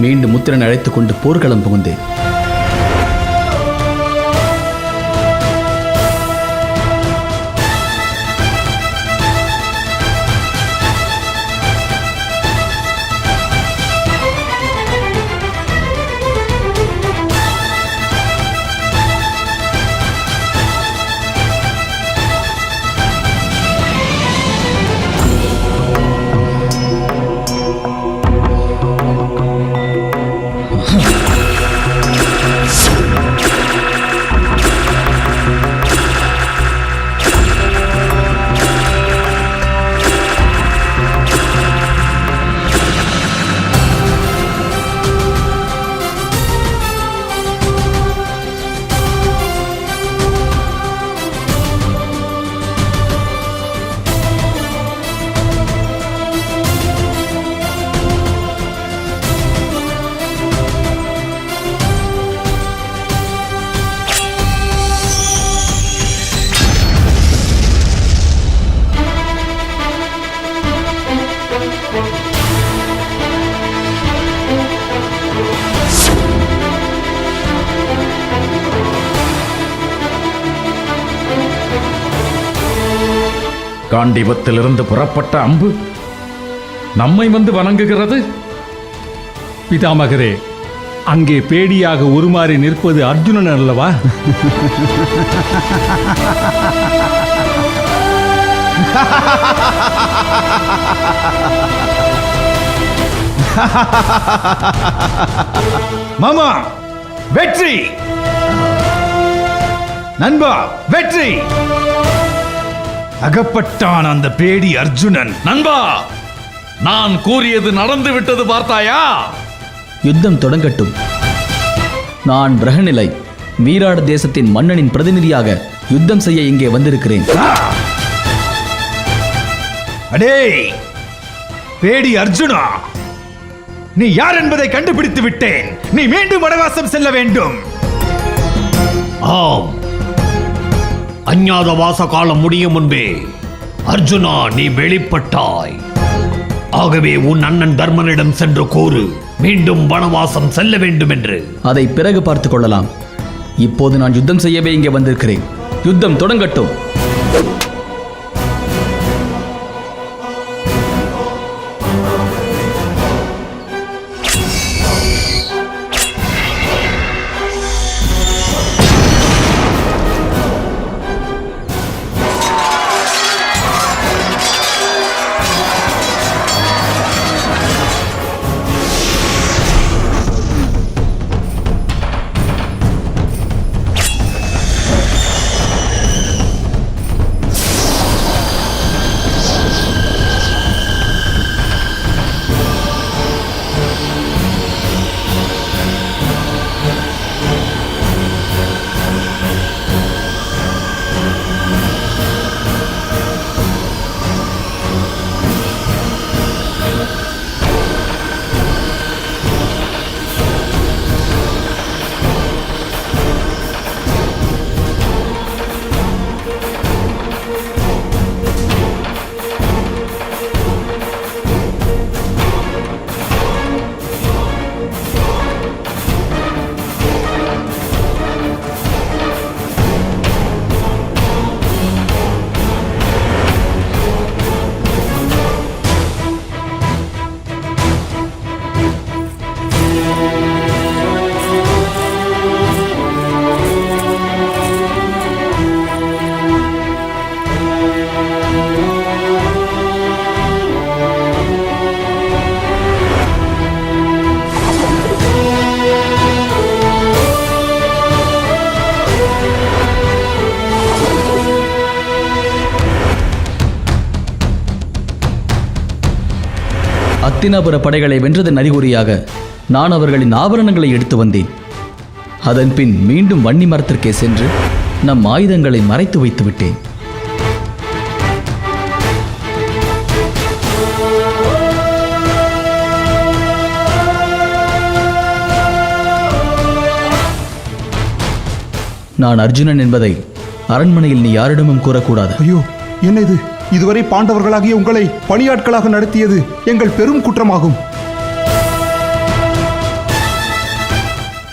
மீண்டும் முத்திரனை அழைத்துக் கொண்டு போர்க்களம் புகுந்தேன். காண்டீபத்திலிருந்து புறப்பட்ட அம்பு நம்மை வந்து வணங்குகிறது. பிதாமகரே, அங்கே பேடியாக உருமாறி நிற்பது அர்ஜுனன் அல்லவா? மாமா வெற்றி, நண்பா வெற்றி. அகப்பட்டான் அந்த பேடி அர்ஜுனன். நண்பா, நான் கூறியது நடந்து விட்டது பார்த்தாயா? யுத்தம் தொடங்கட்டும். நான் பிரகநிலை, வீராட தேசத்தின் மன்னனின் பிரதிநிதியாக யுத்தம் செய்ய இங்கே வந்திருக்கிறேன். அடே பேடி அர்ஜுனா, நீ யார் என்பதை கண்டுபிடித்து விட்டேன். நீ மீண்டும் வனவாசம் செல்ல வேண்டும். ஆம், அஞ்ஞாத வாச காலம் முடியும் முன்பே அர்ஜுனா நீ வெளிப்பட்டாய். ஆகவே உன் அண்ணன் தர்மனிடம் சென்று கூறு, மீண்டும் வனவாசம் செல்ல வேண்டும் என்று. அதை பிறகு பார்த்துக் கொள்ளலாம். இப்போது நான் யுத்தம் செய்யவே இங்கே வந்திருக்கிறேன். யுத்தம் தொடங்கட்டும். அத்தினாபுர படைகளை வென்றதன் அறிகுறியாக நான் அவர்களின் ஆபரணங்களை எடுத்து வந்தேன். அதன் பின் மீண்டும் வன்னி மரத்திற்கே சென்று நம் ஆயுதங்களை மறைத்து வைத்து விட்டேன். நான் அர்ஜுனன் என்பதை அரண்மனையில் நீ யாரிடமும் கூறக்கூடாது. ஐயோ, என்ன இது? இதுவரை பாண்டவர்களாகிய உங்களை பணியாட்களாக நடத்தியது எங்கள் பெரும் குற்றமாகும்.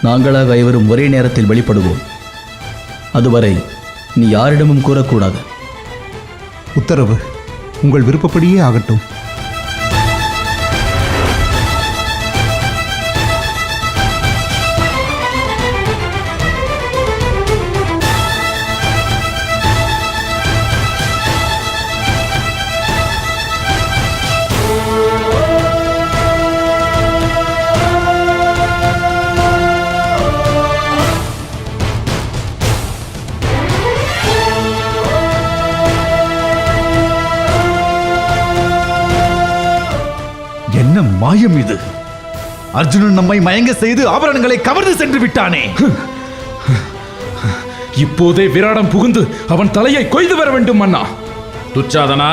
நாங்களாக ஐவரும் ஒரே நேரத்தில் வெளிப்படுவோம். அதுவரை நீ யாரிடமும் கூறக்கூடாது. உத்தரவு. உங்கள் விருப்பப்படியே ஆகட்டும். என்ன மாயம் இது? அர்ஜுனன் நம்மை மயங்க செய்து ஆபரணங்களை கவர்ந்து சென்று விட்டானே. இப்போதே விராடம் புகுந்து அவன் தலையை கொய்து வர வேண்டும் மன்னா. துச்சாதனா,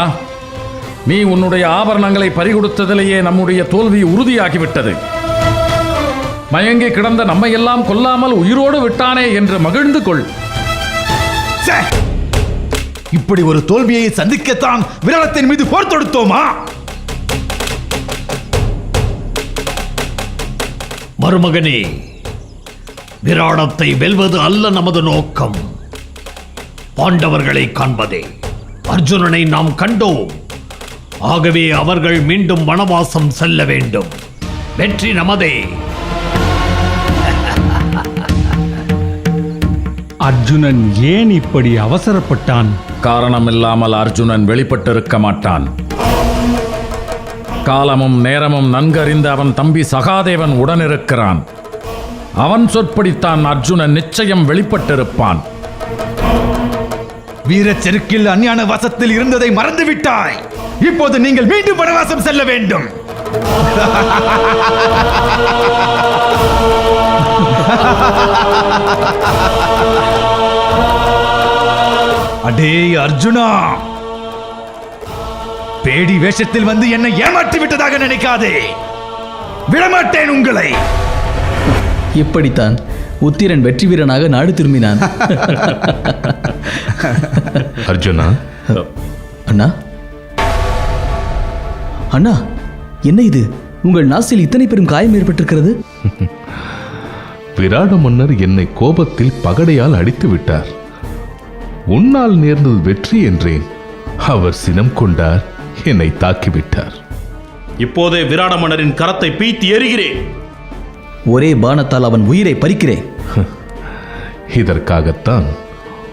நீ உன்னுடைய ஆபரணங்களை பறிகொடுத்ததிலேயே நம்முடைய தோல்வி உறுதியாகிவிட்டது. மயங்கி கிடந்த நம்மையெல்லாம் கொல்லாமல் உயிரோடு விட்டானே என்று மகிழ்ந்து கொள். ச்சே! இப்படி ஒரு தோல்வியை சந்திக்கத்தான் விராடத்தின் மீது போர் தொடுத்தோமா? மருமகனே, விராடத்தை வெல்வது அல்ல நமது நோக்கம், பாண்டவர்களை காண்பதே. அர்ஜுனனை நாம் கண்டோம். ஆகவே அவர்கள் மீண்டும் வனவாசம் செல்ல வேண்டும். வெற்றி நமதே. அர்ஜுனன் ஏன் இப்படி அவசரப்பட்டான்? காரணமில்லாமல் அர்ஜுனன் வெளிப்பட்டிருக்க மாட்டான். காலமும் நேரமும் நன்கறிந்த அவன் தம்பி சகாதேவன் உடனிருக்கிறான். அவன் சொற்படித்தான் அர்ஜுனன் நிச்சயம் வெளிப்பட்டிருப்பான். வீரச் செருக்கில் அஞ்ஞான வாசத்தில் இருந்ததை மறந்து விட்டாய். இப்போது நீங்கள் மீண்டும் வனவாசம் செல்ல வேண்டும். அடே அர்ஜுனா, பேடி வேஷத்தில் வந்து என்னை ஏமாற்றி விட்டதாக நினைக்காதே. விடமாட்டேன் உங்களை. இப்படித்தான் உத்திரன் வெற்றி வீரனாக நாடு திரும்பினான். அர்ஜுனா, அண்ணா, அண்ணா, என்ன இது? உங்கள் நாசில் இத்தனை பெரும் காயம் ஏற்பட்டிருக்கிறது. விராட மன்னர் என்னை கோபத்தில் பகடையால் அடித்து விட்டார். உன்னால் நேர்ந்தது வெற்றி என்றேன். அவர் சினம் கொண்டார், என்னை தாக்கிவிட்டார். இப்போதே விராட மன்னரின் கரத்தை பீத்தி எறிகிறேன். ஒரே பானத்தால் அவன் உயிரை பறிக்கிறேன். இதற்காகத்தான்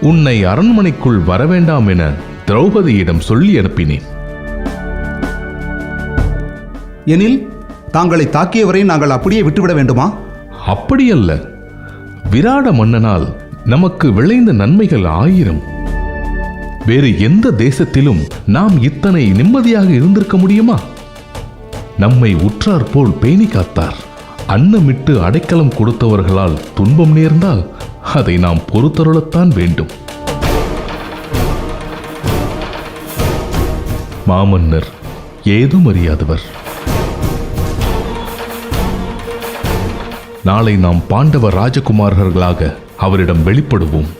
உன்னை அரண்மனைக்குள் வரவேண்டாம் என திரௌபதியிடம் சொல்லி அனுப்பினேன். எனில் தாங்களை தாக்கியவரை நாங்கள் அப்படியே விட்டுவிட வேண்டுமா? அப்படியல்ல. விராட மன்னனால் நமக்கு விளைந்த நன்மைகள் 1000. வேறு எந்த தேசத்திலும் நாம் இத்தனை நிம்மதியாக இருந்திருக்க முடியுமா? நம்மை உற்றார் போல் பேணி காத்தார். அன்னமிட்டு அடைக்கலம் கொடுத்தவர்களால் துன்பம் நேர்ந்தால் அதை நாம் பொறுத்தருளத்தான் வேண்டும். மாமன்னர் ஏதும் அறியாதவர். நாளை நாம் பாண்டவ ராஜகுமாரர்களாக அவரிடம் வெளிப்படுவோம்.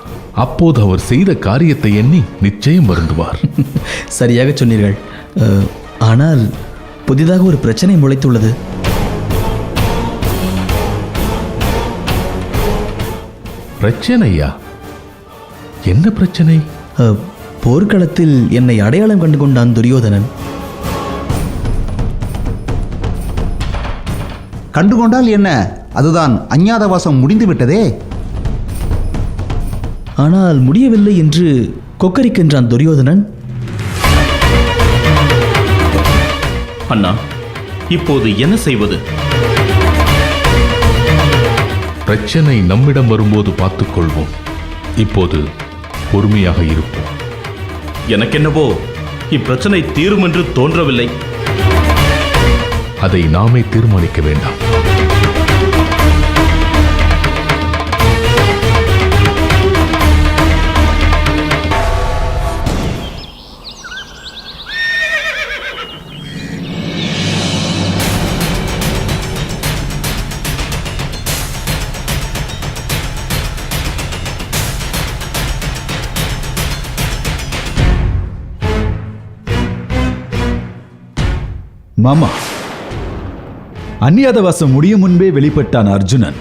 அப்போது அவர் செய்த காரியத்தை எண்ணி நிச்சயம் வருந்துவார். சரியாக சொன்னீர்கள். ஆனால் புதிதாக ஒரு பிரச்சனை முளைத்துள்ளது. பிரச்சனையா? என்ன பிரச்சனை? போர்க்களத்தில் என்னை அடையாளம் கண்டு கொண்டான் துரியோதனன். கண்டுகொண்டால் என்ன? அதுதான் அஞ்ஞாதவாசம் முடிந்து விட்டதே. ஆனால் முடியவில்லை என்று கொக்கரிக்கின்றான் துரியோதனன். அண்ணா, இப்போது என்ன செய்வது? பிரச்சனை நம்மிடம் வரும்போது பார்த்துக் கொள்வோம். இப்போது பொறுமையாக இருப்போம். எனக்கென்னவோ இப்பிரச்சனை தீரும் என்று தோன்றவில்லை. அதை நாமே தீர்மானிக்க வேண்டாம். மாமா, அந்நியாதவாசம் முடியும் முன்பே வெளிப்பட்டான் அர்ஜுனன்.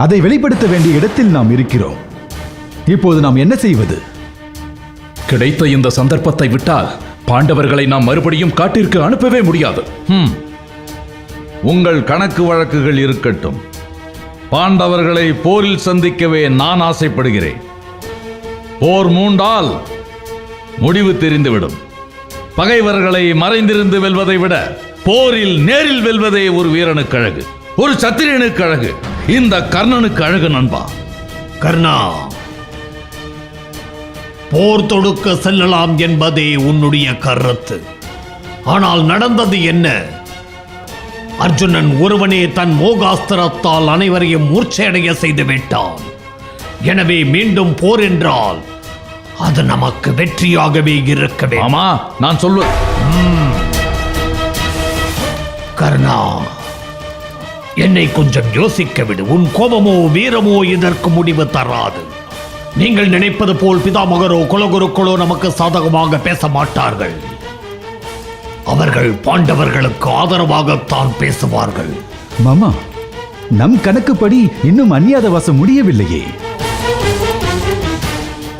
அதை வெளிப்படுத்த வேண்டிய இடத்தில் நாம் இருக்கிறோம். இப்போது நாம் என்ன செய்வது? கிடைத்த இந்த சந்தர்ப்பத்தை விட்டால் பாண்டவர்களை நாம் மறுபடியும் காட்டிற்கு அனுப்பவே முடியாது. உங்கள் கணக்கு வழக்குகள் இருக்கட்டும். பாண்டவர்களை போரில் சந்திக்கவே நான் ஆசைப்படுகிறேன். போர் மூண்டால் முடிவு தெரிந்துவிடும். பகைவர்களை மறைந்திருந்து வெல்வதை விட போரில் நேரில் வெல்வதே ஒரு வீரனுக்கு அழகு, ஒரு சத்திரியனுக்கு அழகு. இந்த கர்ணனுக்கு அழகு நண்பா. கர்ணா, போர் தொடுக்க செல்லலாம் என்பதே உன்னுடைய கருத்து. ஆனால் நடந்தது என்ன? அர்ஜுனன் ஒருவனே தன் மோகாஸ்திரத்தால் அனைவரையும் மூர்ச்சையடைய செய்து விட்டான். எனவே மீண்டும் போர் என்றால் அது நமக்கு வெற்றியாகவே இருக்க வேண்டும். ஆமா, நான் சொல்வது. கர்ணா, என்னை கொஞ்சம் யோசிக்க விடு. உன் கோபமோ வீரமோ இதற்கு முடிவு தராது. நீங்கள் நினைப்பது போல் பிதாமகரோ குலகுருக்களோ நமக்கு சாதகமாக பேச மாட்டார்கள். அவர்கள் பாண்டவர்களுக்கு ஆதரவாகத்தான் பேசுவார்கள். மாமா, நம் கணக்குப்படி இன்னும் அந்நியாதவாசம் முடியவில்லையே.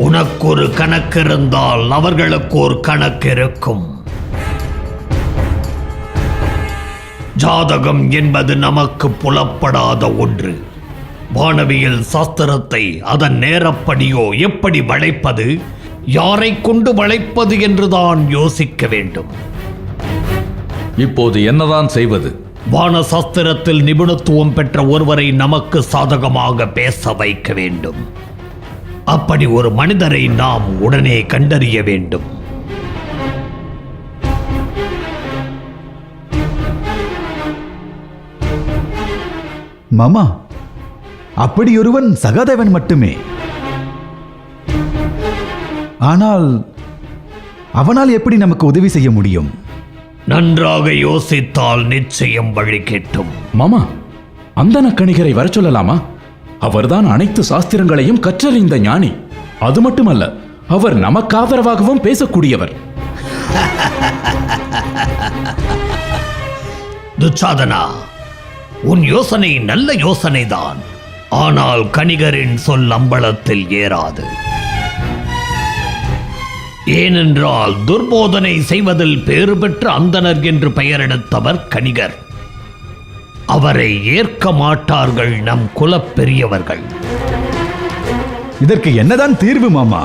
உனக்கு ஒரு கணக்கு இருந்தால் அவர்களுக்கு ஒரு கணக்கு இருக்கும். ஜாதகம் என்பது நமக்கு புலப்படாத ஒன்று. வானவியல் சாஸ்திரத்தை அதன் நேரப்படியோ எப்படி வளைப்பது, யாரை கொண்டு வளைப்பது என்றுதான் யோசிக்க வேண்டும். இப்போது என்னதான் செய்வது? வான சாஸ்திரத்தில் நிபுணத்துவம் பெற்ற ஒருவரை நமக்கு சாதகமாக பேச வைக்க வேண்டும். அப்படி ஒரு மனிதரை நாம் உடனே கண்டறிய வேண்டும். மாமா, அப்படியொருவன் சகாதேவன் மட்டுமே. ஆனால் அவனால் எப்படி நமக்கு உதவி செய்ய முடியும்? நன்றாக யோசித்தால் நிச்சயம் வழி கேட்டும். மாமா, அந்த நக்கணிகரை வர சொல்லலாமா? அவர்தான் அனைத்து சாஸ்திரங்களையும் கற்றறிந்த ஞானி. அது மட்டுமல்ல, அவர் நமக்கு ஆதரவாகவும் பேசக்கூடியவர். துச்சாதனா, உன் யோசனை நல்ல யோசனைதான். ஆனால் கணிகரின் சொல் அம்பலத்தில் ஏறாது. ஏனென்றால் துர்போதனை செய்வதில் பேறு பெற்ற அந்தனர் என்று பெயரெடுத்தவர் கணிகர். அவரை ஏற்க மாட்டார்கள் நம் குலப் பெரியவர்கள். இதற்கு என்னதான் தீர்வு மாமா?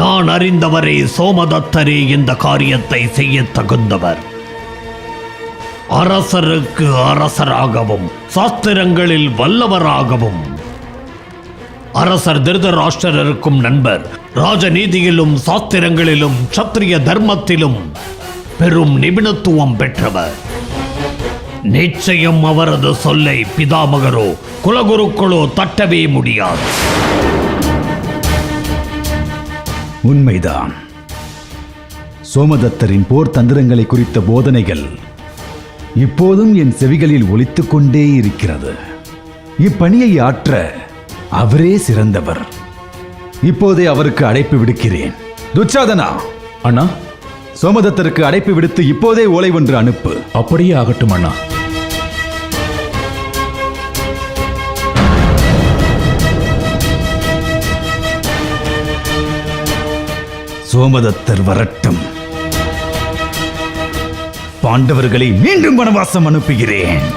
நான் அறிந்தவரை சோமதத்தரே இந்த காரியத்தை செய்ய தகுந்தவர். அரசருக்கு அரசராகவும் சாஸ்திரங்களில் வல்லவராகவும், அரசர் திருதராஷ்டிரருக்கும் நண்பர், ராஜநீதியிலும் சாஸ்திரங்களிலும் சத்திரிய தர்மத்திலும் பெரும் நிபுணத்துவம் பெற்றவர். நிச்சயம் அவரது சொல்லை பிதாமகரோ குலகுருக்களோ தட்டவே முடியாது. உண்மைதான். சோமதத்தரின் போர் தந்திரங்களை குறித்த போதனைகள் இப்போதும் என் செவிகளில் ஒலித்துக் கொண்டே இருக்கிறது. இப்பணியை ஆற்ற அவரே சிறந்தவர். இப்போதே அவருக்கு அழைப்பு விடுக்கிறேன். துச்சாதனா, அண்ணா, சோமதத்தருக்கு அழைப்பு விடுத்து இப்போதே ஓலை ஒன்று அனுப்பு. அப்படியே ஆகட்டும் அண்ணா. சோமதத்தர் வரட்டும். பாண்டவர்களை மீண்டும் வனவாசம் அனுப்புகிறேன்.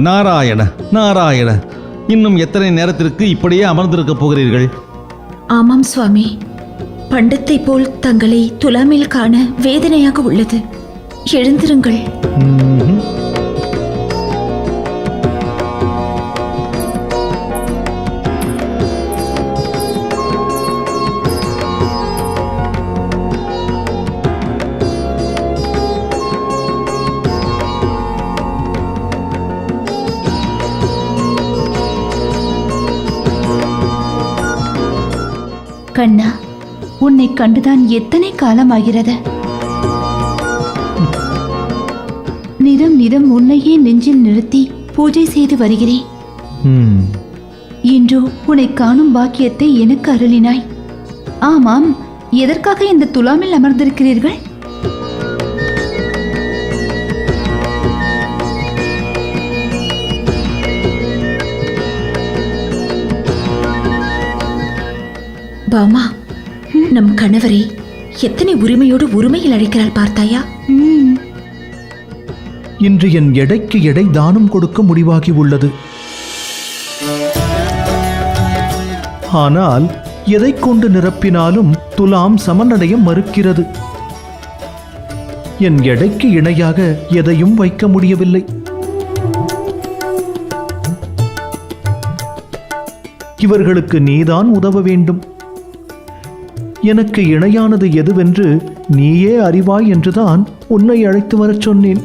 நாராயண நாராயண, இன்னும் எத்தனை நேரத்திற்கு இப்படியே அமர்ந்திருக்க போகிறீர்கள்? ஆமாம் சுவாமி, பண்டத்தை போல் தங்களை துலாமில் காண வேதனையாக உள்ளது. எழுந்திருங்கள். கண்ணா, உன்னை கண்டுதான் எத்தனை காலமாகிறது. நிதம் நிதம் உன்னையே நெஞ்சில் நிறுத்தி பூஜை செய்து வருகிறேன். இன்றோ உன்னை காணும் பாக்கியத்தை எனக்கு அருளினாய். ஆமாம், எதற்காக இந்த துலாமில் அமர்ந்திருக்கிறீர்கள்? பாமா, நம் கணவரை எத்தனை உரிமையோடு உரிமையில் அழைக்கிறாள் பார்த்தாயா? இன்று என் எடைக்கு எடை தானம் கொடுக்க முடிவாகி உள்ளது. ஆனால் எதை கொண்டு நிரப்பினாலும் துலாம் சமனடைய மறுக்கிறது. என் எடைக்கு இணையாக எதையும் வைக்க முடியவில்லை. இவர்களுக்கு நீதான் உதவ வேண்டும். எனக்கு இணையானது எதுவென்று நீயே அறிவாய் என்றுதான் உன்னை அழைத்து வரச் சொன்னேன்.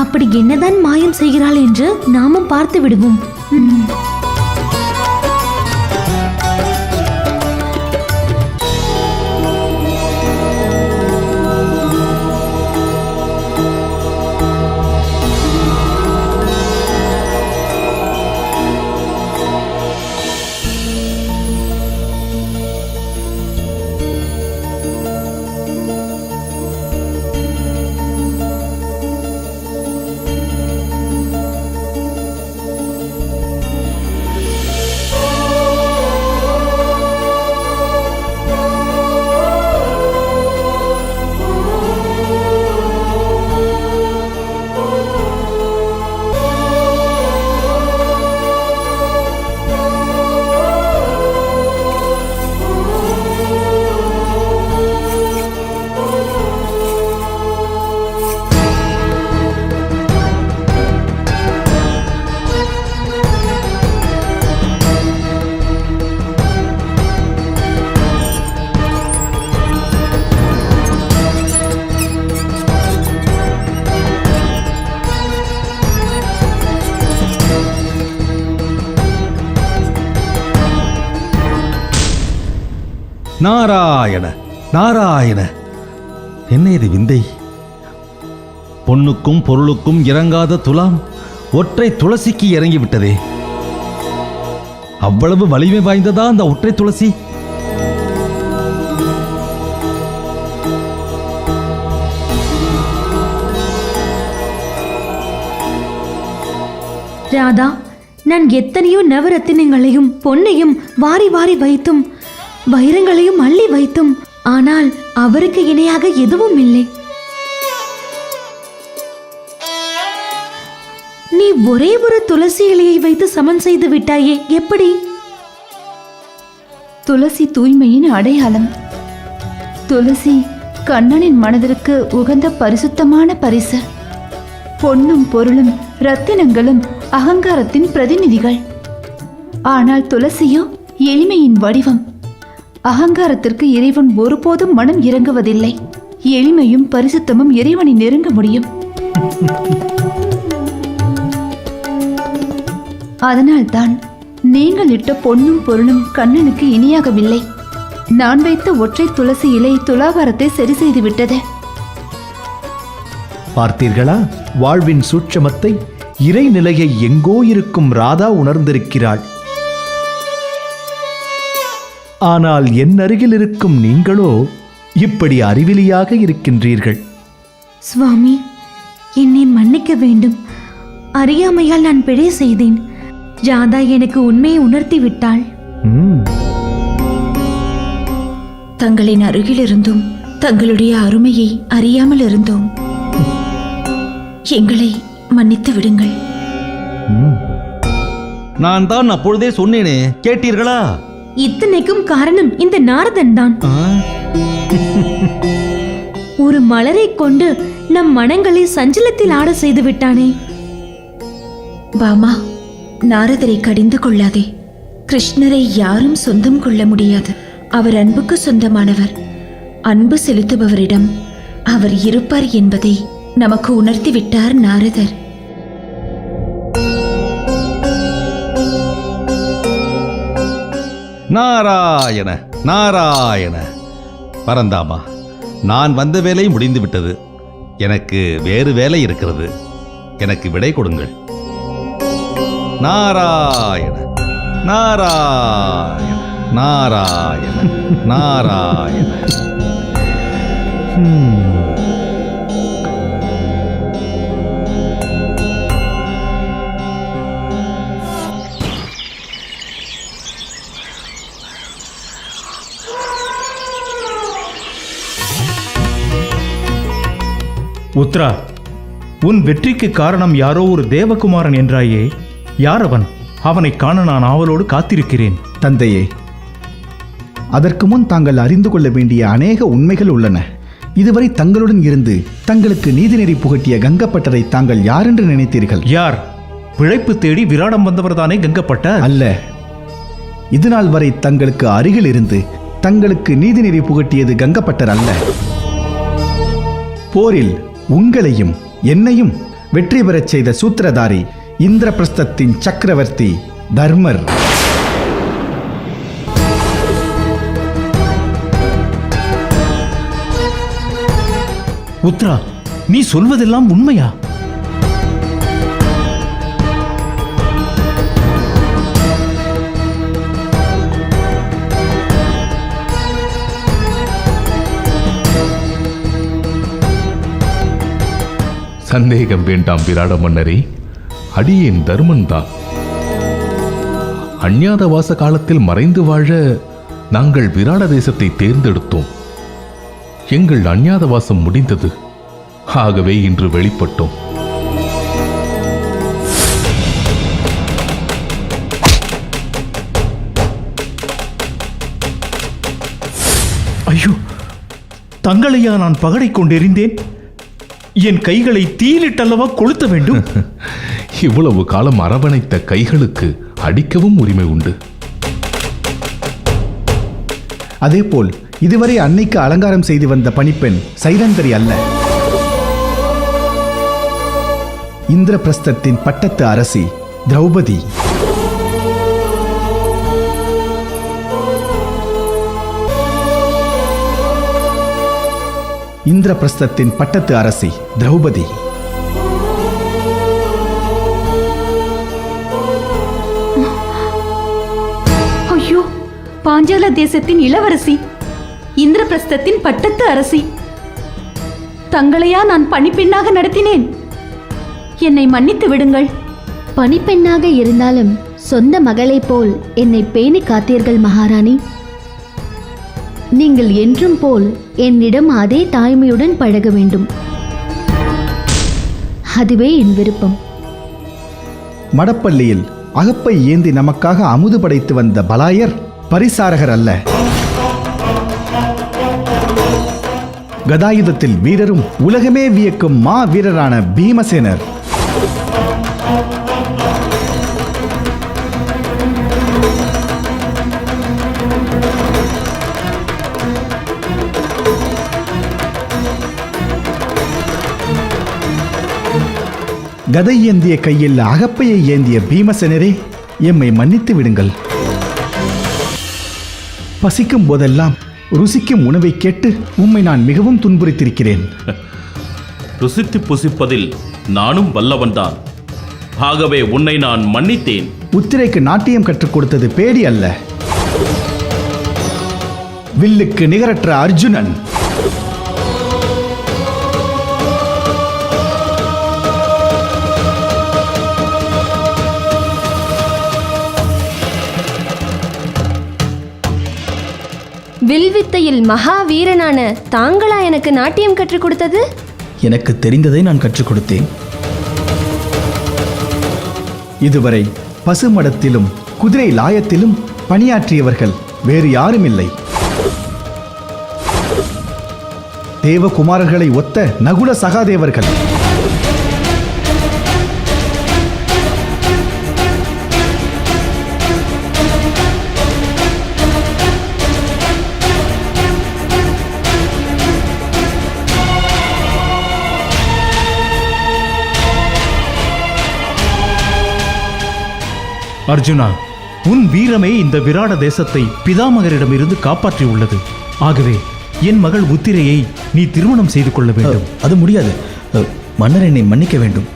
அப்படி என்னதான் மாயம் செய்கிறாள் என்று நாமும் பார்த்து விடுவோம். நாராயண நாராயண, என்ன இது விந்தை? பொன்னுக்கும் பொருளுக்கும் இறங்காத துலாம் ஒற்றை துளசிக்கு இறங்கிவிட்டதே. அவ்வளவு வலிமை வாய்ந்ததா அந்த ஒற்றை துளசி? ராதா, நான் எத்தனையோ நவரத்தினங்களையும் பொன்னையும் வாரி வாரி வைத்தும் வைரங்களையும் அள்ளி வைத்தும், ஆனால் அவருக்கு இணையாக எதுவும் இல்லை. நீ ஒரே ஒரு துளசி இலையை வைத்து சமன் செய்து விட்டாயே, எப்படி? துளசி தூய்மையின் அடையாளம். துளசி கண்ணனின் மனதிற்கு உகந்த பரிசுத்தமான பரிசு. பொன்னும் பொருளும் ரத்தினங்களும் அகங்காரத்தின் பிரதிநிதிகள். ஆனால் துளசியோ எளிமையின் வடிவம். அகங்காரத்திற்கு இறைவன் ஒருபோதும் மனம் இறங்குவதில்லை. எளிமையும் பரிசுத்தமும் இறைவனை நெருங்க முடியும். அதனால்தான் நீங்கள் இட்ட பொன்னும் பொருளும் கண்ணனுக்கு இனியாகவில்லை. நான் வைத்த ஒற்றை துளசி இலை துலாபாரத்தை சரி செய்து விட்டது. பார்த்தீர்களா வாழ்வின் சூட்சமத்தை? இறைநிலையை எங்கோ இருக்கும் ராதா உணர்ந்திருக்கிறாள். ஆனால் என் அருகில் இருக்கும் நீங்களோ இப்படி அறிவிலியாக இருக்கின்றீர்கள். சுவாமி, என்னை மன்னிக்க வேண்டும். அறியாமையால் நான் பிழை செய்தேன். ராதா எனக்கு உண்மையை உணர்த்தி விட்டாள். தங்களின் அருகில் இருந்தும் தங்களுடைய அருமையை அறியாமல் இருந்தோம். எங்களை மன்னித்து விடுங்கள். நான் தான் அப்பொழுதே சொன்னேனே, கேட்டீர்களா? இத்தனைக்கும் காரணம் இந்த நாரதன் தான். ஒரு மலரை கொண்டு நம் மனங்களை சஞ்சலத்தில் ஆட செய்து விட்டானே. பாமா, நாரதரை கடிந்து கொள்ளாதே. கிருஷ்ணரை யாரும் சொந்தம் கொள்ள முடியாது. அவர் அன்புக்கு சொந்தமானவர். அன்பு செலுத்துபவரிடம் அவர் இருப்பார் என்பதை நமக்கு உணர்த்தி விட்டார் நாரதர். நாராயண நாராயண. பரந்தாமா, நான் வந்த வேலை முடிந்து விட்டது. எனக்கு வேறு வேலை இருக்கிறது. எனக்கு விடை கொடுங்கள். நாராயண நாராயண நாராயண நாராயண. உத்ரா, உன் வெற்றிக்கு காரணம் யாரோ ஒரு தேவகுமாரன் என்றாயே, யார் அவன்? அவனை காண நான் ஆவலோடு காத்திருக்கிறேன். தந்தையே, அதற்கு முன் தாங்கள் அறிந்து கொள்ள வேண்டிய அநேக உண்மைகள் உள்ளன. இதுவரை தங்களுடன் இருந்து தங்களுக்கு நீதிநெறி புகட்டிய கங்கப்பட்டரை தாங்கள் யாரென்று நினைத்தீர்கள்? யார்? பிழைப்பு தேடி விராடம் வந்தவர்தானே கங்கப்பட்டர்? அல்ல. இதுநாள் வரை தங்களுக்கு அருகில் இருந்து தங்களுக்கு நீதிநெறி புகட்டியது கங்கப்பட்டர் அல்ல. போரில் உங்களையும் என்னையும் வெற்றி பெறச் செய்த சூத்திரதாரி இந்திரபிரஸ்தத்தின் சக்கரவர்த்தி தர்மர். உத்ரா, நீ சொல்வதெல்லாம் உண்மையா? சந்தேகம் வேண்டாம் விராட மன்னரே, அடியேன் தர்மன் தான். அஞ்ஞாதவாச காலத்தில் மறைந்து வாழ நாங்கள் விராட தேசத்தை தேர்ந்தெடுத்தோம். எங்கள் அஞ்ஞாதவாசம் முடிந்தது. ஆகவே இன்று வெளிப்பட்டோம். ஐயோ, தங்களையா நான் பகடை கொண்டிருந்தேன்? என் கைகளை தீயிலிட்டல்லவா கொளுத்த வேண்டும்? இவ்வளவு காலம் அரவணைத்த கைகளுக்கு அடிக்கவும் உரிமை உண்டு. அதேபோல் இதுவரை அன்னைக்கு அலங்காரம் செய்து வந்த பணிப்பெண் சைரந்தரி அல்ல. இந்திரபிரஸ்தத்தின் பட்டத்து அரசி திரௌபதி. இந்திரபிரஸ்தத்தின் பட்டத்து அரசி திரௌபதி. ஐயோ, பாஞ்சால தேசத்தின் இளவரசி, இந்திரபிரஸ்தத்தின் பட்டத்து அரசி. தங்களையா நான் பணிப்பெண்ணாக நடத்தினேன்? என்னை மன்னித்து விடுங்கள். பணிப்பெண்ணாக இருந்தாலும் சொந்த மகளைப் போல் என்னை பேணி காத்தீர்கள் மகாராணி. நீங்கள் என்றும் போல் என்னிடம் அதே தாய்மையுடன் பழக வேண்டும். அதுவே என் விருப்பம். மடப்பள்ளியில் அகப்பை ஏந்தி நமக்காக அமுது படைத்து வந்த பலாயர் பரிசாரகர் அல்ல. கதாயுதத்தில் வீரரும் உலகமே வியக்கும் மா வீரரான பீமசேனர். கதை ஏந்திய கையில் அகப்பையை ஏந்திய பீமசேனரே, எம்மை மன்னித்து விடுங்கள். பசிக்கும் போதெல்லாம் ருசிக்கும் உணவை கேட்டு உம்மை நான் மிகவும் துன்புறுத்திருக்கிறேன். ருசித்து புசிப்பதில் நானும் வல்லவன்தான். ஆகவே உன்னை நான் மன்னித்தேன். உத்திரைக்கு நாட்டியம் கற்றுக் கொடுத்தது பேடி அல்ல, வில்லுக்கு நிகரற்ற அர்ஜுனன். வில்வித்தையில் மகாவீரனான தாங்களா எனக்கு நாட்டியம் கற்றுக் கொடுத்தது? எனக்கு தெரிந்ததை நான் கற்றுக் கொடுத்தேன். இதுவரை பசுமடத்திலும் குதிரை லாயத்திலும் பணியாற்றியவர்கள் வேறு யாரும் இல்லை. தேவகுமாரர்களை ஒத்த நகுல சகாதேவர்கள். அர்ஜுனா, உன் வீரமே இந்த விராட தேசத்தை பிதாமகரிடமிருந்து காப்பாற்றியுள்ளது. ஆகவே என் மகள் உத்திரையை நீ திருமணம் செய்து கொள்ள வேண்டும். அது முடியாது. மன்னர் என்னை மன்னிக்க வேண்டும்.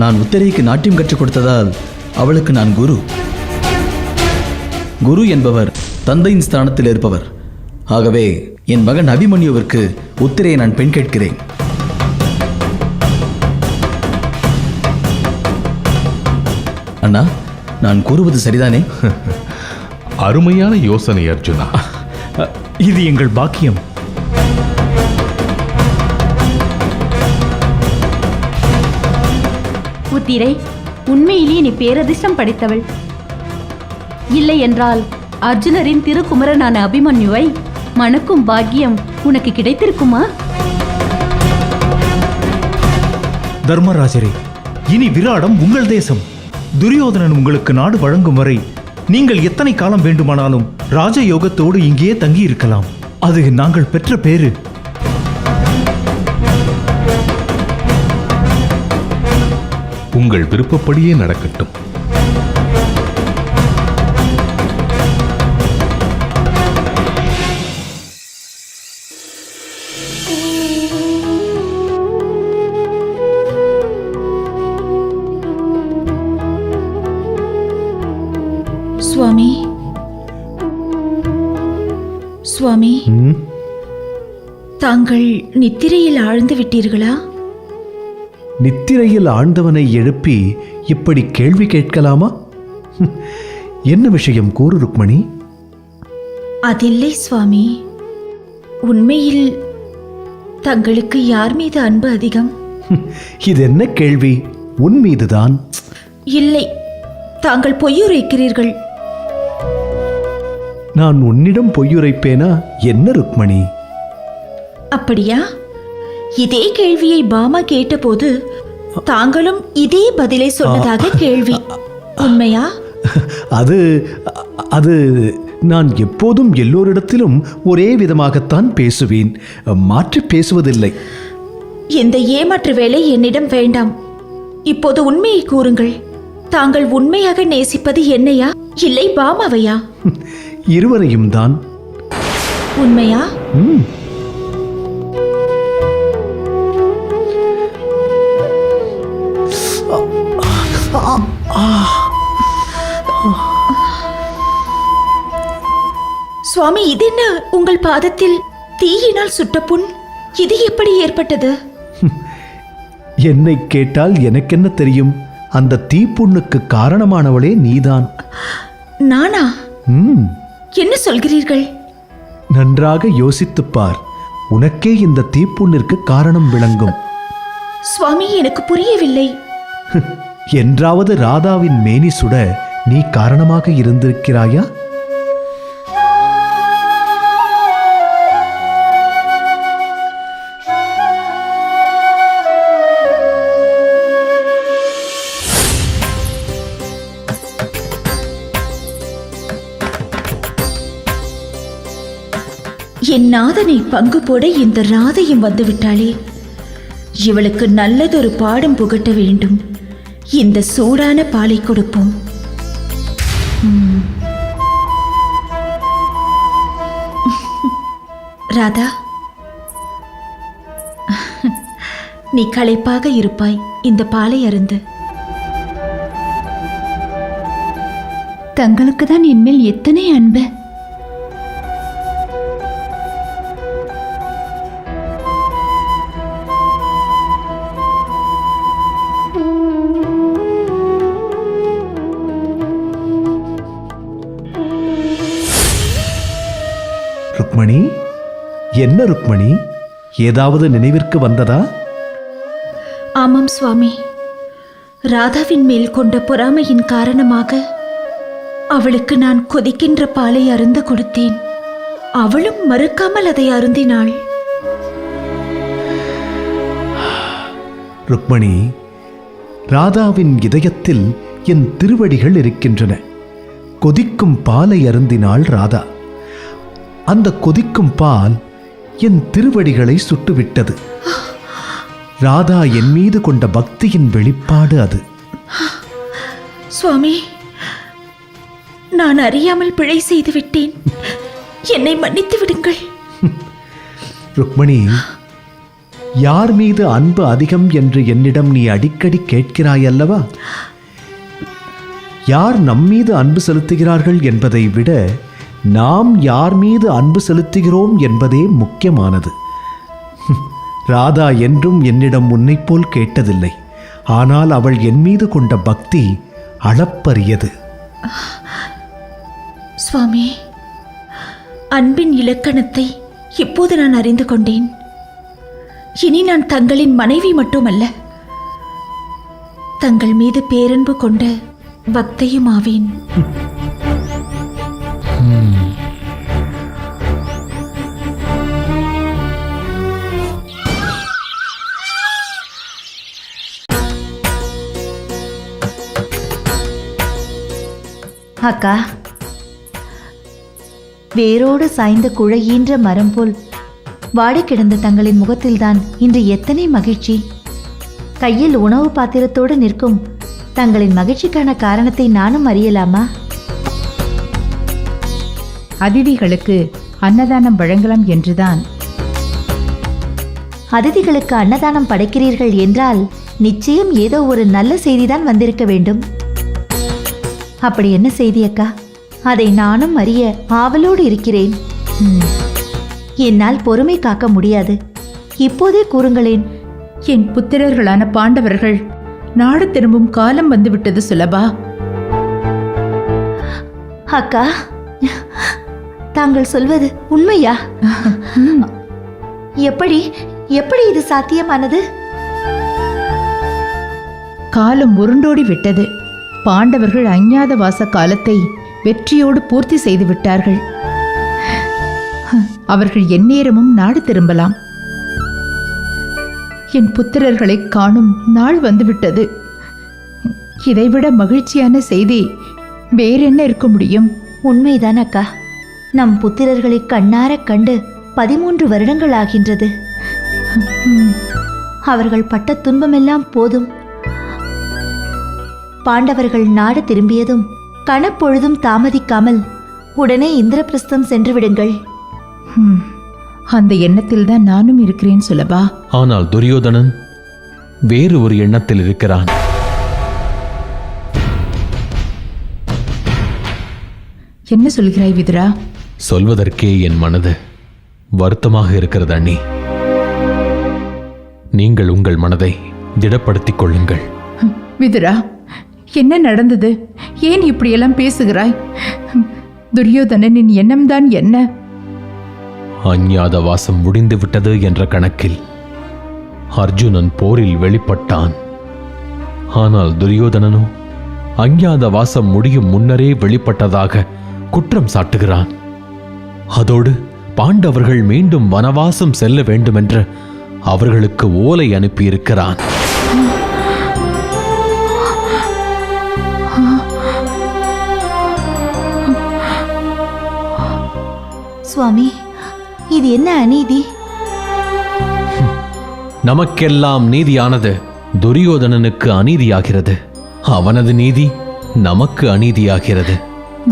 நான் உத்திரைக்கு நாட்டியம் கற்றுக் கொடுத்ததால் அவளுக்கு நான் குரு. குரு என்பவர் தந்தையின் ஸ்தானத்தில் இருப்பவர். ஆகவே என் மகன் அபிமன்யுவிற்கு உத்திரையை நான் பெண் கேட்கிறேன். அண்ணா, நான் கூறுவது சரிதானே? அருமையான யோசனை அர்ஜுனா. இது எங்கள் பாக்கியம். உத்திரை, உண்மையிலேயே நீ பேரதிர்ஷ்டம் படைத்தவள். இல்லை என்றால் அர்ஜுனரின் திருக்குமரனான அபிமன்யுவை மணக்கும் பாக்கியம் உனக்கு கிடைத்திருக்குமா? தர்மராஜரே, இனி விராடம் உங்கள் தேசம். துரியோதனன் உங்களுக்கு நாடு வழங்கும் வரை நீங்கள் எத்தனை காலம் வேண்டுமானாலும் ராஜயோகத்தோடு இங்கேயே தங்கி இருக்கலாம். அது நாங்கள் பெற்ற பேரு. உங்கள் விருப்பப்படியே நடக்கட்டும். சுவாமி, சுவாமி, தாங்கள் நித்திரையில் ஆழ்ந்து விட்டீர்களா? நித்திரையில் ஆழ்ந்தவனை எழுப்பி இப்படி கேள்வி கேட்கலாமா? என்ன விஷயம் கூறு ருக்மணி. அதில்லை சுவாமி, உண்மையில் தங்களுக்கு யார் மீது அன்பு அதிகம்? இது என்ன கேள்வி? உன் மீதுதான். இல்லை, தாங்கள் பொய்யுரைக்கிறீர்கள். நான் உன்னிடம் பொய்யுரைப்பேனா என்ன ருக்மணி? அப்படியா? இதே கேள்வியை பாமா கேட்டபோது தாங்களும் இதே பதிலை சொன்னதாக கேள்வி. உண்மையா? அது அது நான் எப்போதும் எல்லோரிடத்திலும் ஒரே விதமாகத்தான் பேசுவேன், மாற்றி பேசுவதில்லை. இந்த ஏமாற்று வேலை என்னிடம் வேண்டாம். இப்போது உண்மையை கூறுங்கள். தாங்கள் உண்மையாக நேசிப்பது என்னையா, இல்லை பாமாவையா? இருவரையும் தான். உண்மையா? சுவாமி, இது என்ன உங்கள் பாதத்தில் தீயினால் சுட்ட புண்? இது எப்படி ஏற்பட்டது? என்னை கேட்டால் எனக்கென்ன தெரியும்? அந்த தீப்புண்ணுக்கு காரணமானவளே நீதான். நானா? என்ன சொல்கிறீர்கள்? நன்றாக யோசித்துப் பார். உனக்கே இந்த தீப்புண்ணிற்கு காரணம் விளங்கும். சுவாமி, எனக்கு புரியவில்லை. என்றாவது ராதாவின் மேனி சுட நீ காரணமாக இருந்திருக்கிறாயா? என் நாதனை பங்கு போட இந்த ராதையும் வந்துவிட்டாளே. இவளுக்கு நல்லதொரு பாடம் புகட்ட வேண்டும். இந்த சூடான பாலை கொடுப்போம். ராதா, நீ களைப்பாக இருப்பாய். இந்த பாலை அருந்து. தங்களுக்கு தான் என்மேல் எத்தனை அன்பு. ருக்மணி, என்ன ருக்மணி, ஏதாவது நினைவிற்கு வந்ததா? ஆமாம் சுவாமி, ராதாவின் மேல் கொண்ட பொறாமையின் காரணமாக அவளுக்கு நான் கொதிக்கின்ற பாலை அருந்த கொடுத்தேன். அவளும் மறுக்காமல் அதை அருந்தினாள். ருக்மணி, ராதாவின் இதயத்தில் என் திருவடிகள் இருக்கின்றன. கொதிக்கும் பாலை அருந்தினாள் ராதா. அந்த கொதிக்கும் பால் என் திருவடிகளை சுட்டுவிட்டது. ராதா என் மீது கொண்ட பக்தியின் வெளிப்பாடு அது. சுவாமி, நான் அறியாமல் பிழை செய்து விட்டேன். என்னை மன்னித்து விடுங்கள். ருக்மணி, யார் மீது அன்பு அதிகம் என்று என்னிடம் நீ அடிக்கடி கேட்கிறாய் அல்லவா? யார் நம்மீது அன்பு செலுத்துகிறார்கள் என்பதை விட நாம் யார் மீது அன்பு செலுத்துகிறோம் என்பதே முக்கியமானது. ராதா என்றும் என்னிடம் உன்னைப் போல் கேட்டதில்லை. ஆனால் அவள் என் மீது கொண்ட பக்தி அளப்பரியது. சுவாமி, அன்பின் இலக்கணத்தை இப்போது நான் அறிந்து கொண்டேன். இனி நான் தங்களின் மனைவி மட்டுமல்ல, தங்கள் மீது பேரன்பு கொண்ட பக்தையும் ஆவேன். அக்கா, வேரோடு சாய்ந்த குழையீன்ற மரம் போல் வாடி கிடந்த தங்களின் முகத்தில்தான் இன்று எத்தனை மகிழ்ச்சி! கையில் உணவு பாத்திரத்தோடு நிற்கும் தங்களின் மகிழ்ச்சிக்கான காரணத்தை நானும் அறியலாமா? அதிதிகளுக்கு அன்னதானம் வழங்கலாம் என்றுதான். அதிதிகளுக்கு அன்னதானம் படைக்கிறீர்கள் என்றால் நிச்சயம் ஏதோ ஒரு நல்ல செய்திதான் வந்திருக்க வேண்டும். அப்படி என்ன செய்தி அக்கா? அதை நானும் அறிய ஆவலோடு இருக்கிறேன். என்னால் பொறுமை காக்க முடியாது. இப்போதே கூறுங்களேன். என் புத்திரர்களான பாண்டவர்கள் நாடு திரும்பும் காலம் வந்துவிட்டது சுலபா. அக்கா, தாங்கள் சொல்வது உண்மையா? எப்படி எப்படி இது சாத்தியமானது? காலம் உருண்டோடி விட்டது. பாண்டவர்கள் அஞ்ஞாத வாச காலத்தை வெற்றியோடு பூர்த்தி செய்து விட்டார்கள். அவர்கள் எந்நேரமும் நாடு திரும்பலாம். என் புத்திரர்களை காணும் நாள் வந்துவிட்டது. இதைவிட மகிழ்ச்சியான செய்தி வேறென்ன இருக்க முடியும்? உண்மைதான் அக்கா. நம் புத்திரர்களை கண்ணார கண்டு 13 வருடங்கள் ஆகின்றது. அவர்கள் பட்ட துன்பமெல்லாம் போதும். பாண்டவர்கள் நாடு திரும்பியதும் கணப்பொழுதும் தாமதிக்காமல் உடனே இந்திரபிரஸ்தம் சென்று விடுங்கள். அந்த எண்ணத்தில்தான் நானும் இருக்கிறேன் சுலபா. ஆனால் துரியோதனன் வேறு ஒரு எண்ணத்தில் இருக்கிறான். என்ன சொல்கிறாய் விதுரா? சொல்வதற்கே என் மனது வருத்தமாக இருக்கிறது அண்ணி. நீங்கள் உங்கள் மனதை திடப்படுத்திக் கொள்ளுங்கள். விதுரா, என்ன நடந்தது? ஏன் இப்படியெல்லாம் பேசுகிறாய்? துரியோதனனின் எண்ணம்தான் என்ன? அஞ்ஞாத வாசம் முடிந்து விட்டது என்ற கணக்கில் அர்ஜுனன் போரில் வெளிப்பட்டான். ஆனால் துரியோதனனோ அஞ்ஞாத வாசம் முடியும் முன்னரே வெளிப்பட்டதாக குற்றம் சாட்டுகிறான். அதோடு பாண்டவர்கள் மீண்டும் வனவாசம் செல்ல வேண்டுமென்று அவர்களுக்கு ஓலை அனுப்பியிருக்கிறான். சுவாமி, இது என்ன அநீதி? நமக்கெல்லாம் நீதியானது துரியோதனனுக்கு அநீதியாகிறது. அவனது நீதி நமக்கு அநீதியாகிறது.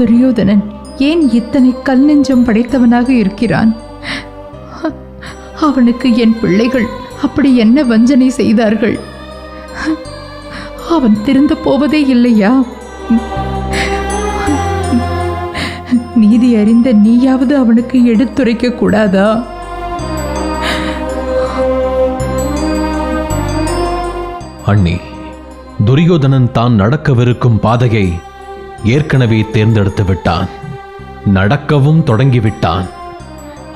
துரியோதனன் ஏன் இத்தனை கல் நெஞ்சம் படைத்தவனாக இருக்கிறான்? அவனுக்கு என் பிள்ளைகள் அப்படி என்ன வஞ்சனை செய்தார்கள்? அவன் திருந்த போவதே இல்லையா? நீதி அறிந்த நீயாவது அவனுக்கு எடுத்துரைக்க கூடாதா? அண்ணி, துரியோதனன் தான் நடக்கவிருக்கும் பாதையை ஏற்கனவே தேர்ந்தெடுத்து விட்டான். நடக்கவும் தொடங்கிவிட்டான்.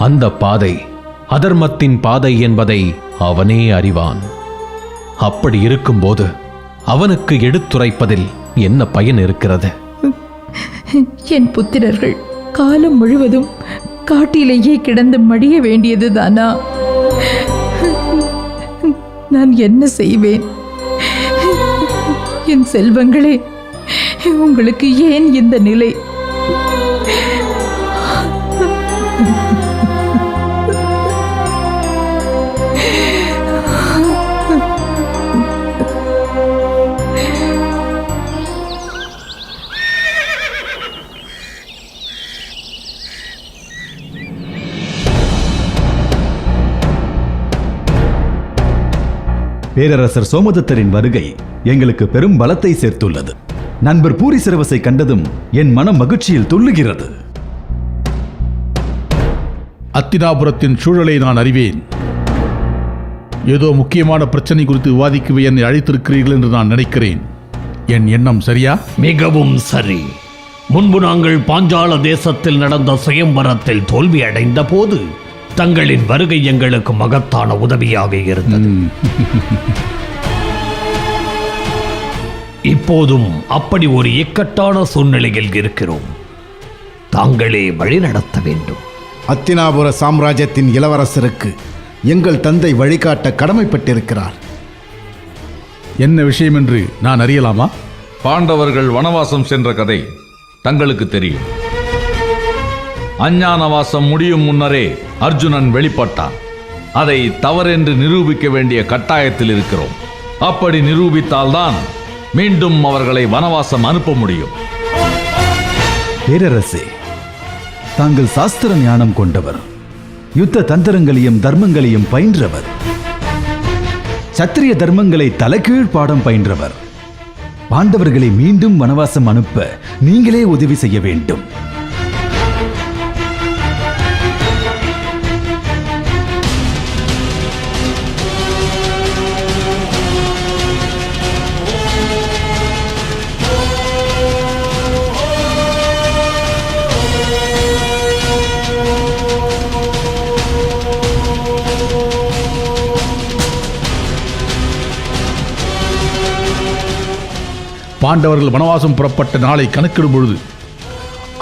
அந்த பாதை அதர்மத்தின் பாதை என்பதை அவனே அறிவான். அப்படி இருக்கும்போது அவனுக்கு எடுத்துரைப்பதில் என்ன பயன் இருக்கிறது? என் புத்திரர்கள் காலம் முழுவதும் காட்டிலேயே கிடந்து மடிய வேண்டியதுதானா? நான் என்ன செய்வேன்? என் செல்வங்களே, உங்களுக்கு ஏன் இந்த நிலை? பேரரசர் சோமதத்தரின் வருகை எங்களுக்கு பெரும் பலத்தை சேர்த்துள்ளது. நண்பர் பூரிசிரவசை கண்டதும் என் மனம் மகிழ்ச்சியில் துள்ளுகிறது. அத்தினாபுரத்தின் சூழலை நான் அறிவேன். ஏதோ முக்கியமான பிரச்சனை குறித்து விவாதிக்கவே என்னை அழைத்திருக்கிறீர்கள் என்று நான் நினைக்கிறேன். என் எண்ணம் சரியா? மிகவும் சரி. முன்பு நாங்கள் பாஞ்சால தேசத்தில் நடந்த சுயம்வரத்தில் தோல்வி அடைந்த போது தங்களின் வருகை எங்களுக்கு மகத்தான உதவியாக இருந்தது. இப்போதும் அப்படி ஒரு இக்கட்டான சூழ்நிலையில் இருக்கிறோம். தாங்களே வழி நடத்த வேண்டும். அத்தினாபுர சாம்ராஜ்யத்தின் இளவரசருக்கு எங்கள் தந்தை வழிகாட்ட கடமைப்பட்டிருக்கிறார். என்ன விஷயம் என்று நான் அறியலாமா? பாண்டவர்கள் வனவாசம் சென்ற கதை தங்களுக்கு தெரியும். அஞ்ஞானவாசம் முடியும் முன்னரே அர்ஜுனன் வெளிப்பட்டான். அதை தவறென்று நிரூபிக்க வேண்டிய கட்டாயத்தில் இருக்கிறோம். அப்படி நிரூபித்தால்தான் மீண்டும் அவர்களை வனவாசம் அனுப்ப முடியும். பேரரசே, தாங்கள் சாஸ்திர ஞானம் கொண்டவர், யுத்த தந்திரங்களையும் தர்மங்களையும் பயின்றவர், சத்திரிய தர்மங்களை தலைகீழ் பாடம் பயின்றவர். பாண்டவர்களை மீண்டும் வனவாசம் அனுப்ப நீங்களே உதவி செய்ய வேண்டும். பாண்டவர்கள் வனவாசம் புறப்பட்ட நாளை கணக்கிடும் பொழுது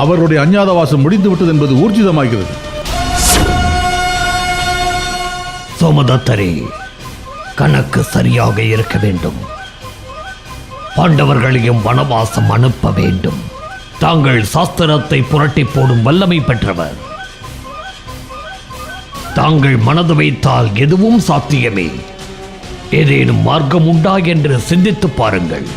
அவர்களுடைய அஞ்ஞாதவாசம் முடிந்துவிட்டது என்பது ஊர்ஜிதமாகிறது. சோமதத்தரே, கணக்கு சரியாக இருக்க வேண்டும். பாண்டவர்களையும் வனவாசம் அனுப்ப வேண்டும். தாங்கள் சாஸ்திரத்தை புரட்டி போடும் வல்லமை பெற்றவர். தாங்கள் மனது வைத்தால் எதுவும் சாத்தியமே. ஏதேனும் மார்க்கம் உண்டா என்று சிந்தித்து பாருங்கள்.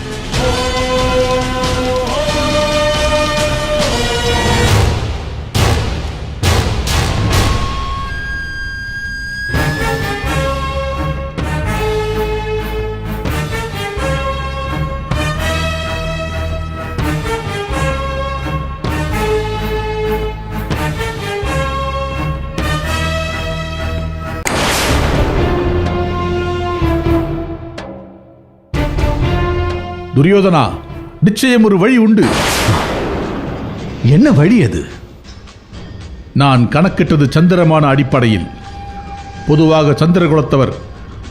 துரியோதனா, நிச்சயம் ஒரு வழி உண்டு. என்ன வழி அது? நான் கணக்கிட்டது சந்திரமான அடிப்படையில். பொதுவாக சந்திரகுலத்தவர்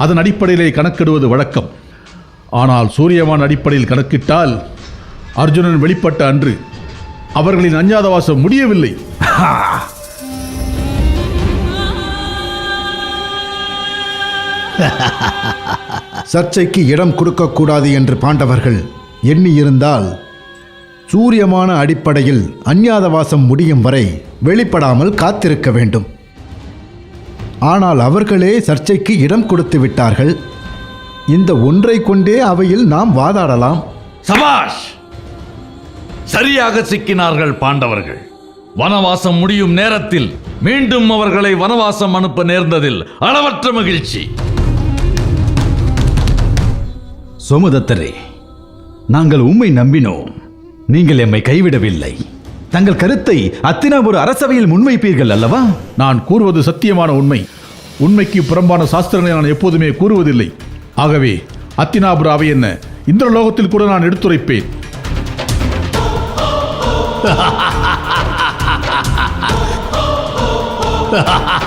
அதன் அடிப்படையிலே கணக்கிடுவது வழக்கம். ஆனால் சூரியமான அடிப்படையில் கணக்கிட்டால் அர்ஜுனன் வெளிப்பட்ட அன்று அவர்களின் அஞ்ஞாதவாசம் முடியவில்லை. சர்ச்சைக்கு இடம் கொடுக்கக்கூடாது என்று பாண்டவர்கள் எண்ணியிருந்தால் சூரியமான அடிப்படையில் அஞ்ஞாதவாசம் முடியும் வரை வெளிப்படாமல் காத்திருக்க வேண்டும். ஆனால் அவர்களே சர்ச்சைக்கு இடம் கொடுத்து விட்டார்கள். இந்த ஒன்றை கொண்டே அவையில் நாம் வாதாடலாம். சபாஷ்! சரியாக சிக்கினார்கள் பாண்டவர்கள். வனவாசம் முடியும் நேரத்தில் மீண்டும் அவர்களை வனவாசம் அனுப்ப நேர்ந்ததில் அளவற்ற மகிழ்ச்சி. சோமதத்தரே, நாங்கள் உம்மை நம்பினோம். நீங்கள் எம்மை கைவிடவில்லை. தங்கள் கருத்தை அத்தினாபுர அரசவையில் முன்வைப்பீர்கள் அல்லவா? நான் கூறுவது சத்தியமான உண்மை. உண்மைக்கு புறம்பான சாஸ்திரங்களை நான் எப்போதுமே கூறுவதில்லை. ஆகவே அத்தினாபுர அவை என்ன, இந்திரலோகத்தில் கூட நான் எடுத்துரைப்பேன். Ha ha ha ha ha ha!